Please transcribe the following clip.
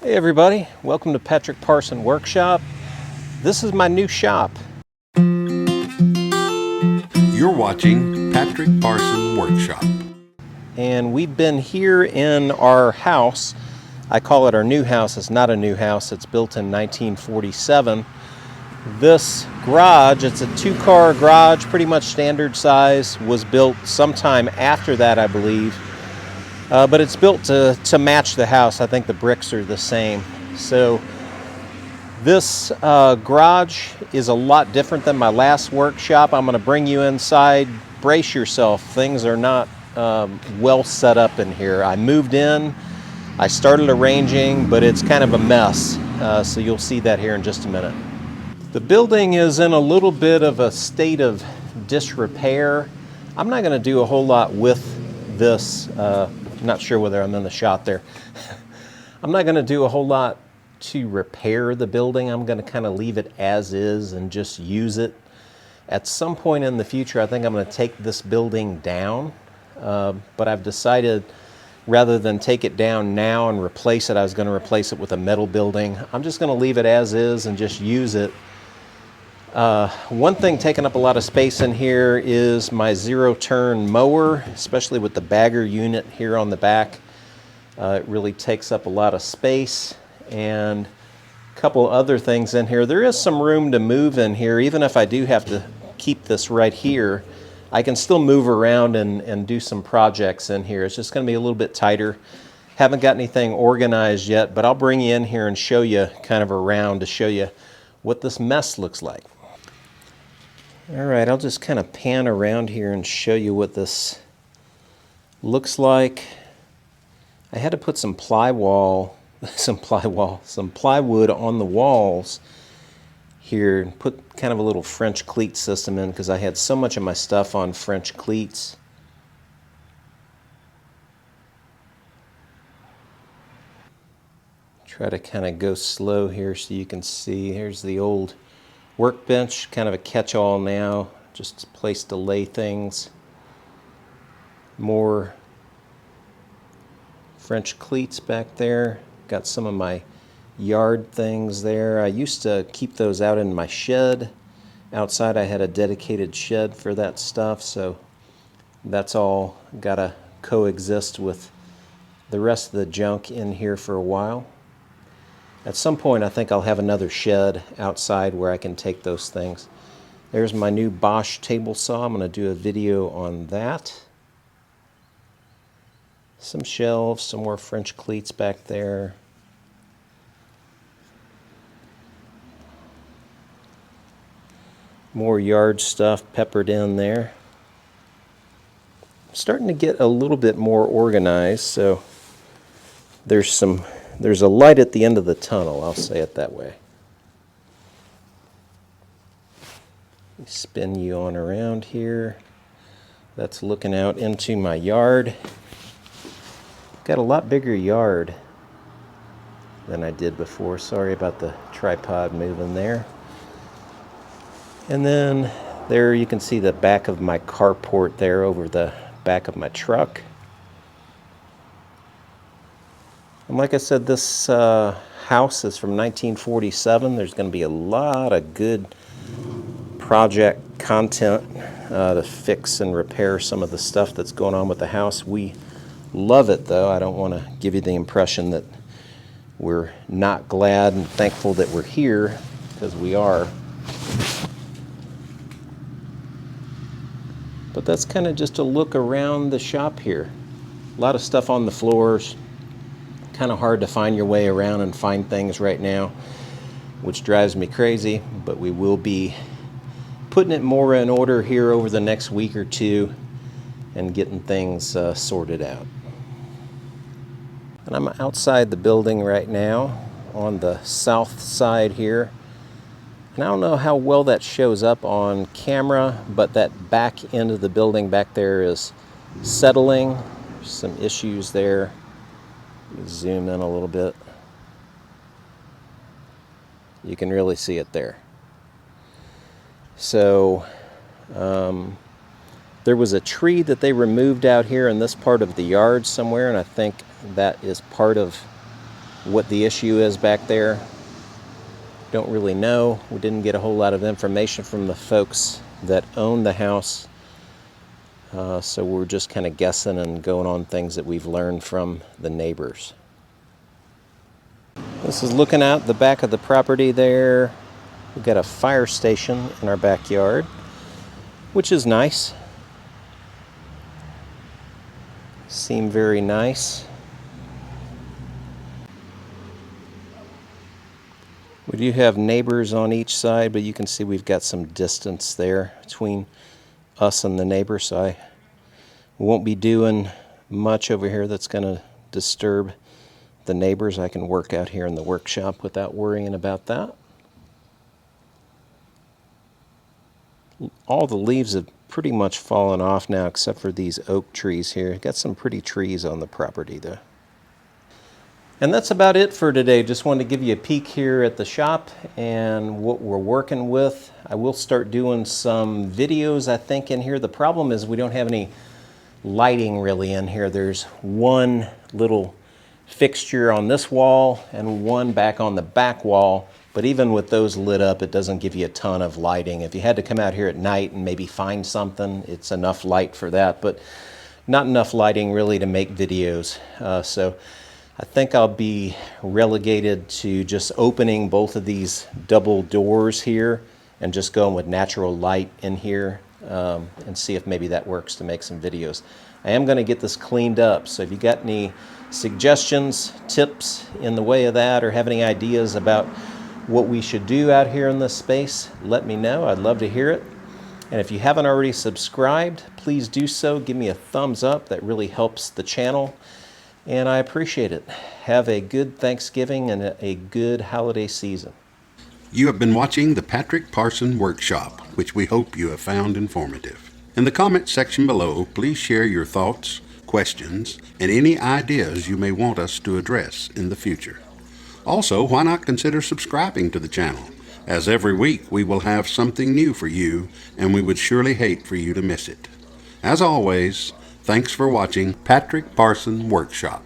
Hey everybody, welcome to Patrick Parson Workshop. This is my new shop. You're watching Patrick Parson Workshop. And we've been here in our house. I call it our new house. It's not a new house. It's built in 1947. This garage, it's a two-car garage, pretty much standard size, was built sometime after that, I believe. But it's built to match the house. I think the bricks are the same. So this garage is a lot different than my last workshop. I'm going to bring you inside. Brace yourself. Things are not well set up in here. I moved in. I started arranging, but it's kind of a mess. So you'll see that here in just a minute. The building is in a little bit of a state of disrepair. I'm not going to do a whole lot with this. I'm not sure whether I'm in the shot there. I'm not going to do a whole lot to repair the building. I'm going to kind of leave it as is and just use it. At some point in the future, I think I'm going to take this building down. But I've decided rather than take it down now and replace it, I was going to replace it with a metal building. I'm just going to leave it as is and just use it. One thing taking up a lot of space in here is my zero-turn mower, especially with the bagger unit here on the back. It really takes up a lot of space. And a couple other things in here. There is some room to move in here. Even if I do have to keep this right here, I can still move around and do some projects in here. It's just going to be a little bit tighter. Haven't got anything organized yet, but I'll bring you in here and show you kind of around to show you what this mess looks like. All right, I'll just kind of pan around here and show you what this looks like. I had to put some plywood on the walls here and put kind of a little French cleat system in because I had so much of my stuff on French cleats. Try to kind of go slow here so you can see. Here's the old workbench, kind of a catch-all now, just a place to lay things. More French cleats back there. Got some of my yard things there. I used to keep those out in my shed. Outside I had a dedicated shed for that stuff, so that's all got to coexist with the rest of the junk in here for a while. At some point I think I'll have another shed outside where I can take those things. There's my new Bosch table saw. I'm going to do a video on that. Some shelves, some more French cleats back there. More yard stuff peppered in there. I'm starting to get a little bit more organized, so there's a light at the end of the tunnel, I'll say it that way. Spin you on around here. That's looking out into my yard. Got a lot bigger yard than I did before. Sorry about the tripod moving there. And then there you can see the back of my carport there over the back of my truck. And like I said, this house is from 1947. There's going to be a lot of good project content to fix and repair some of the stuff that's going on with the house. We love it, though. I don't want to give you the impression that we're not glad and thankful that we're here, because we are. But that's kind of just a look around the shop here. A lot of stuff on the floors. Kind of hard to find your way around and find things right now, which drives me crazy, but we will be putting it more in order here over the next week or two and getting things sorted out. And I'm outside the building right now on the south side here. And I don't know how well that shows up on camera, but that back end of the building back there is settling. There's some issues there. Zoom in a little bit. You can really see it there. So there was a tree that they removed out here in this part of the yard somewhere, and I think that is part of what the issue is back there. Don't really know. We didn't get a whole lot of information from the folks that own the house. So we're just kind of guessing and going on things that we've learned from the neighbors. This is looking out the back of the property there. We've got a fire station in our backyard, which is nice. Seem very nice. We do have neighbors on each side, but you can see we've got some distance there between us and the neighbor, so I won't be doing much over here that's going to disturb the neighbors. I can work out here in the workshop without worrying about that. All the leaves have pretty much fallen off now except for these oak trees here. Got some pretty trees on the property though. And that's about it for today. Just wanted to give you a peek here at the shop and what we're working with. I will start doing some videos, I think, in here. The problem is we don't have any lighting really in here. There's one little fixture on this wall and one back on the back wall. But even with those lit up, it doesn't give you a ton of lighting. If you had to come out here at night and maybe find something, it's enough light for that, but not enough lighting really to make videos. So I think I'll be relegated to just opening both of these double doors here and just going with natural light in here and see if maybe that works to make some videos. I am going to get this cleaned up, so if you got any suggestions, tips in the way of that, or have any ideas about what we should do out here in this space, let me know. I'd love to hear it. And if you haven't already subscribed, please do so. Give me a thumbs up. That really helps the channel, and I appreciate it. Have a good Thanksgiving and a good holiday season. You have been watching the Patrick Parson Workshop, which we hope you have found informative. In the comment section below, please share your thoughts, questions, and any ideas you may want us to address in the future. Also, why not consider subscribing to the channel, as every week we will have something new for you, and we would surely hate for you to miss it. As always, thanks for watching Patrick Parson Workshop.